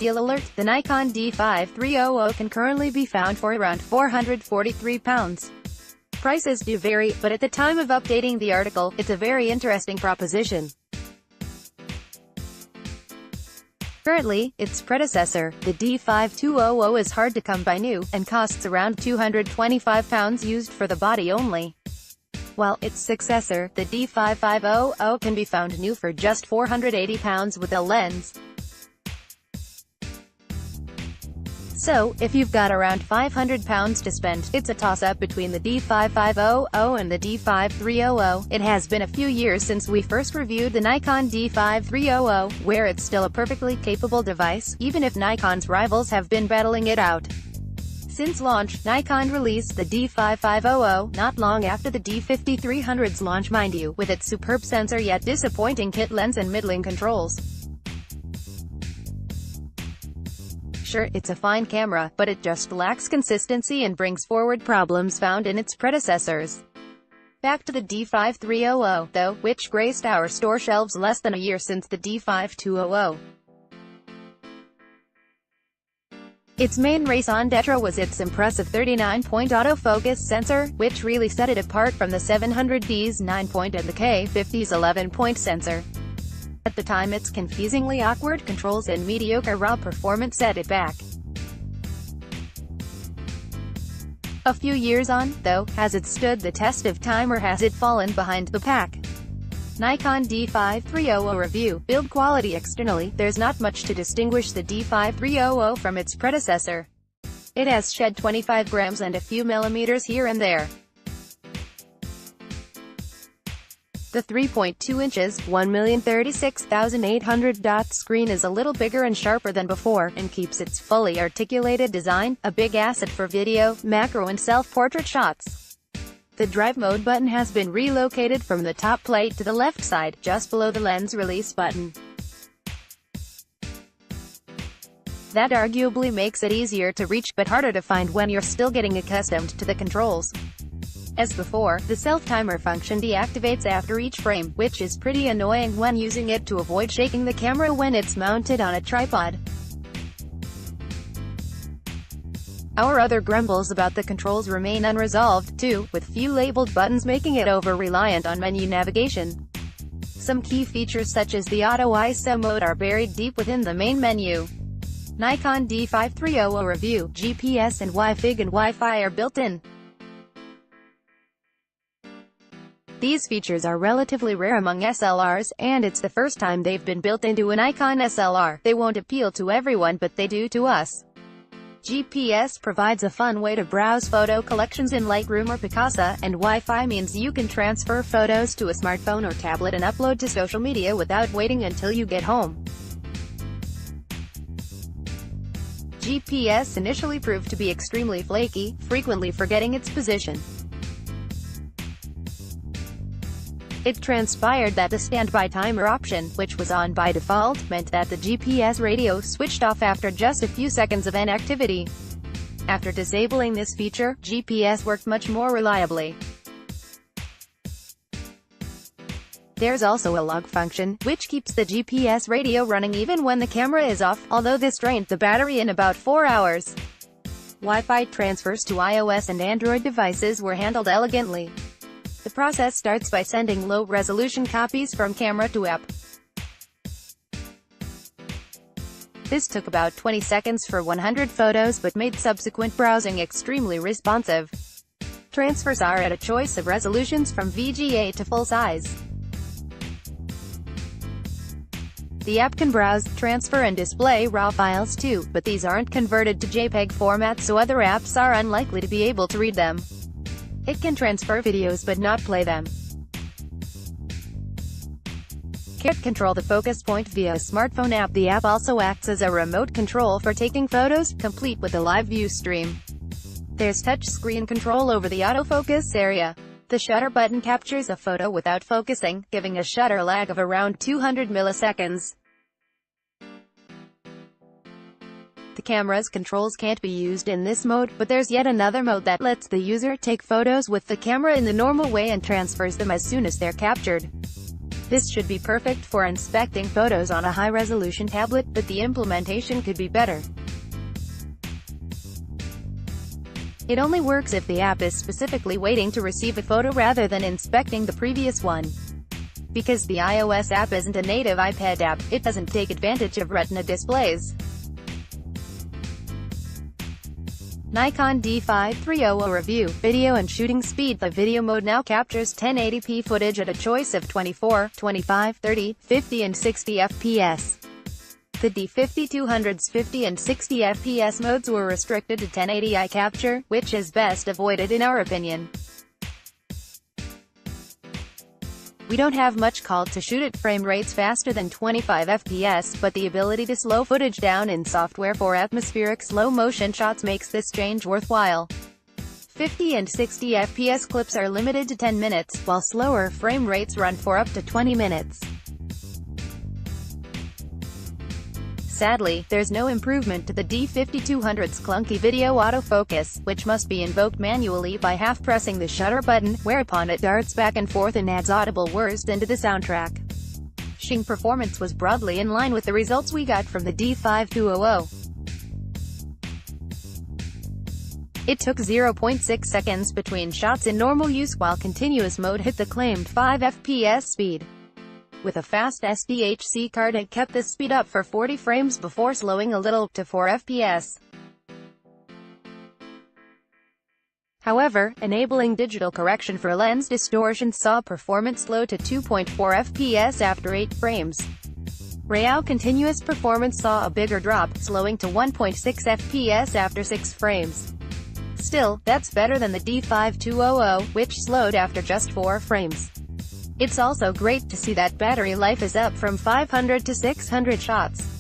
deal alert, the Nikon D5300 can currently be found for around £443. Prices do vary, but at the time of updating the article, it's a very interesting proposition. Currently, its predecessor, the D5200, is hard to come by new, and costs around £225 used for the body only. While its successor, the D5500, can be found new for just £480 with a lens. So, if you've got around £500 to spend, it's a toss-up between the D5500 and the D5300. It has been a few years since we first reviewed the Nikon D5300, where it's still a perfectly capable device, even if Nikon's rivals have been battling it out. Since launch, Nikon released the D5500, not long after the D5300's launch, mind you, with its superb sensor yet disappointing kit lens and middling controls. Sure, it's a fine camera, but it just lacks consistency and brings forward problems found in its predecessors. Back to the D5300, though, which graced our store shelves less than a year since the D5200. Its main raison d'etre was its impressive 39-point autofocus sensor, which really set it apart from the 700D's 9-point and the K50's 11-point sensor. At the time, its confusingly awkward controls and mediocre raw performance set it back. A few years on, though, has it stood the test of time or has it fallen behind the pack? Nikon D5300 review. Build quality. Externally, there's not much to distinguish the D5300 from its predecessor. It has shed 25 grams and a few millimeters here and there. The 3.2 inches, 1,036,800 dot screen is a little bigger and sharper than before, and keeps its fully articulated design, a big asset for video, macro and self-portrait shots. The drive mode button has been relocated from the top plate to the left side, just below the lens release button. That arguably makes it easier to reach, but harder to find when you're still getting accustomed to the controls. As before, the self-timer function deactivates after each frame, which is pretty annoying when using it to avoid shaking the camera when it's mounted on a tripod. Our other grumbles about the controls remain unresolved, too, with few labeled buttons making it over-reliant on menu navigation. Some key features such as the auto ISO mode are buried deep within the main menu. Nikon D5300 review. GPS and Wi-Fi and Wi-Fi are built in. These features are relatively rare among SLRs, and it's the first time they've been built into a Nikon SLR. They won't appeal to everyone, but they do to us. GPS provides a fun way to browse photo collections in Lightroom or Picasa, and Wi-Fi means you can transfer photos to a smartphone or tablet and upload to social media without waiting until you get home. GPS initially proved to be extremely flaky, frequently forgetting its position. It transpired that the standby timer option, which was on by default, meant that the GPS radio switched off after just a few seconds of inactivity. After disabling this feature, GPS worked much more reliably. There's also a log function, which keeps the GPS radio running even when the camera is off, although this drained the battery in about 4 hours. Wi-Fi transfers to iOS and Android devices were handled elegantly. The process starts by sending low-resolution copies from camera to app. This took about 20 seconds for 100 photos but made subsequent browsing extremely responsive. Transfers are at a choice of resolutions from VGA to full size. The app can browse, transfer and display RAW files too, but these aren't converted to JPEG format, so other apps are unlikely to be able to read them. It can transfer videos but not play them. Can't control the focus point via a smartphone app. The app also acts as a remote control for taking photos, complete with a live view stream. There's touch screen control over the autofocus area. The shutter button captures a photo without focusing, giving a shutter lag of around 200 milliseconds. The camera's controls can't be used in this mode, but there's yet another mode that lets the user take photos with the camera in the normal way and transfers them as soon as they're captured. This should be perfect for inspecting photos on a high-resolution tablet, but the implementation could be better. It only works if the app is specifically waiting to receive a photo rather than inspecting the previous one. Because the iOS app isn't a native iPad app, it doesn't take advantage of Retina displays. Nikon D5300 review, video and shooting speed. The video mode now captures 1080p footage at a choice of 24, 25, 30, 50 and 60 fps. The D5200's 50 and 60 fps modes were restricted to 1080i capture, which is best avoided in our opinion. We don't have much call to shoot at frame rates faster than 25 fps, but the ability to slow footage down in software for atmospheric slow-motion shots makes this change worthwhile. 50 and 60 fps clips are limited to 10 minutes, while slower frame rates run for up to 20 minutes. Sadly, there's no improvement to the D5200's clunky video autofocus, which must be invoked manually by half-pressing the shutter button, whereupon it darts back and forth and adds audible whirs into the soundtrack. Shooting performance was broadly in line with the results we got from the D5200. It took 0.6 seconds between shots in normal use, while continuous mode hit the claimed 5 fps speed. With a fast SDHC card, it kept this speed up for 40 frames before slowing a little, to 4 fps. However, enabling digital correction for lens distortion saw performance slow to 2.4 fps after 8 frames. Real continuous performance saw a bigger drop, slowing to 1.6 fps after 6 frames. Still, that's better than the D5200, which slowed after just 4 frames. It's also great to see that battery life is up from 500 to 600 shots.